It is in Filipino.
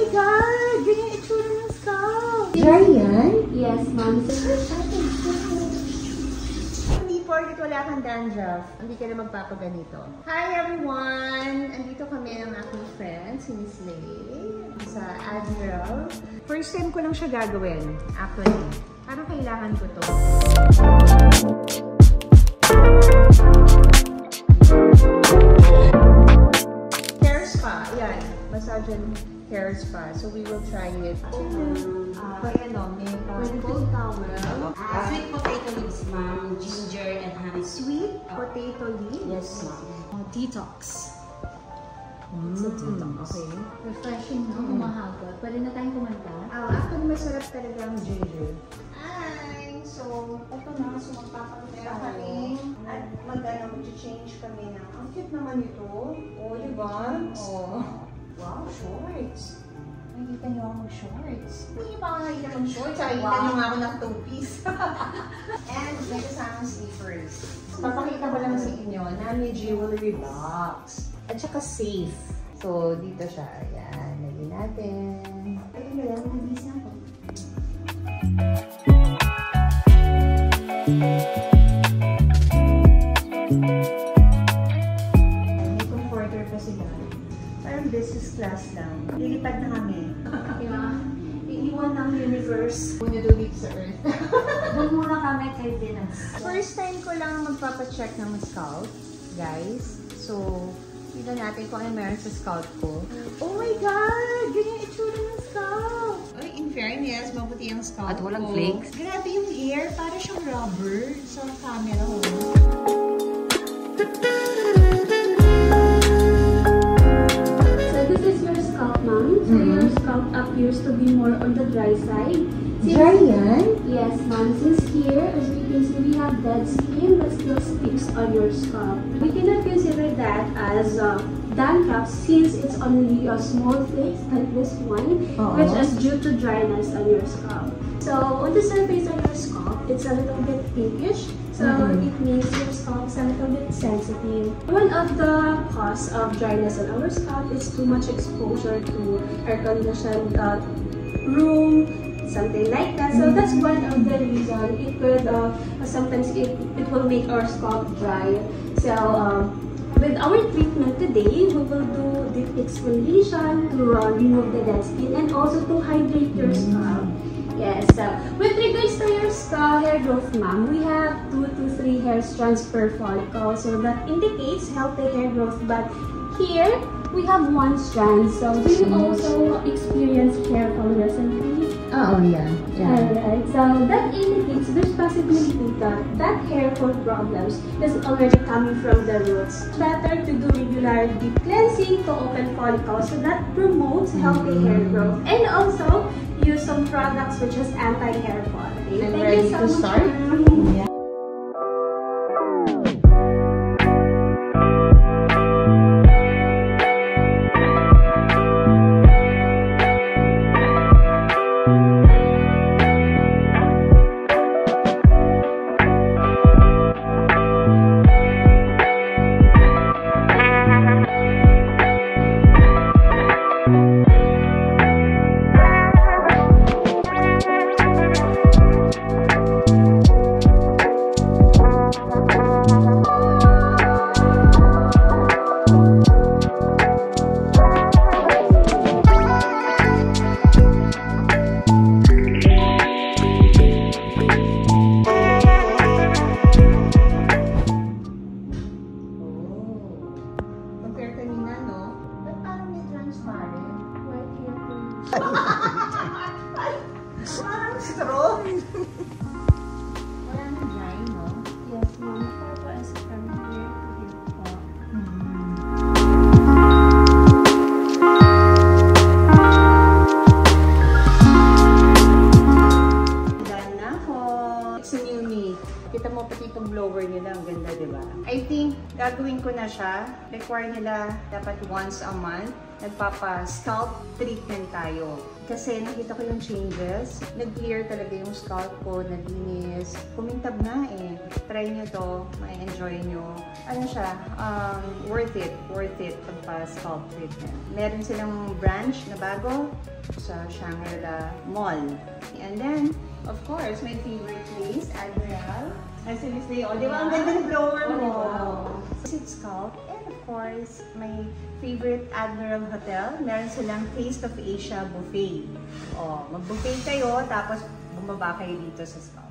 God! Ganyan itsura ng scalp! Dry yan? Yes, ma'am. Hindi porket wala kang dandruff, hindi ka na magpapaganito. Hi everyone! Andito kami ng aking friend, si Miss Lay, sa Admiral. First time ko lang siya gagawin, actually. Parang kailangan ko to. Hair spa, yan. Massage and hair spa. So we will try it. Ayan o, may cold towel. Sweet potato leaves, ma'am. Ginger and honey. Sweet potato leaves? Yes, ma'am. Detox. It's a detox. Okay. Refreshing, no? Humahagot. Pwede na tayong kumanta. Actually, masarap talaga ang ginger. Hi! So, ito na. So, magpapakita kami. At mag-change kami na. Ang cute naman ito. Oh, diba? Oh. Wow, shorts. Nakikita niyo ako mag-shorts. Hindi niyo pa nakikita mag-shorts. Nakikita niyo nga ako ng two-piece. And may kasamang slippers. Papakita ko lang sa inyo na may jewelry box. At saka safe. So, dito siya. Ayan. Lagyan natin. Ayun na lang. Nabis na ako. May comforter pa sila. Parang business class lang. Lilipad na kami. Yeah. Iiwan ng universe. Muna doon dito sa Earth. Doon muna kami kay Venus. First time ko lang magpapacheck ng scalp, guys. So, tignan natin kung ano meron sa scalp ko. Oh my God! Ganyan itsura ng scalp! Ay, in fairness, mabuti ang scalp At walang ko. flakes? Grabe yung hair. Para siyang rubber sa camera. So this is your scalp, ma'am. So your scalp appears to be more on the dry side. Dry yan? Yes, ma'am. Since here, as you can see, we have dead skin that still sticks on your scalp. We cannot consider that as dandruff since it's only a small flakes like this one, which is due to dryness on your scalp. So on the surface of your scalp, it's a little bit pinkish. So it means your scalp is a little bit sensitive. One of the cause of dryness on our scalp is too much exposure to air-conditioned room, something like that. So that's one of the reasons. It could sometimes it will make our scalp dry. So with our treatment today, we will do deep exfoliation to remove the dead skin and also to hydrate your scalp. Yes, with regards to your scalp hair growth, ma'am, we have 2 to 3 hair strands per follicle. So that indicates healthy hair growth. But here, we have 1 strand. So do you also experience hair fall recently? Oh, yeah. Alright, so that indicates there's possibility that that hair fall problems is already coming from the roots. Better to do regular deep cleansing to open follicles so that promotes healthy hair growth. And also, use some products which is anti-hair fall. Okay? I'm Thank ready you so to much. start. ma'am. Parang straw. Wala nang dry, no? Yes, ma'am. Purple is from here to here po. Done na ako. It's a new me. Kita mo pati itong blower nila. Ang ganda, di ba? I think gagawin ko na siya. Require nila dapat once a month. nagpapa-scalp treatment tayo. Kasi nakita ko yung changes, nag-clear talaga yung scalp ko, naglinis, kumintab na eh. Try nyo to, ma-enjoy nyo. Ano siya, worth it pagpa-scalp treatment. Meron silang branch na bago sa Shangri-La Mall. And then, of course, my favorite place, Admiral. As you say, oh, di ba ang ganda ng blower mo? Visit Scalp. And of course, my favorite Admiral Hotel. Meron silang Taste of Asia buffet. Oh, mag-buffet kayo, tapos bumaba kayo dito sa Scalp.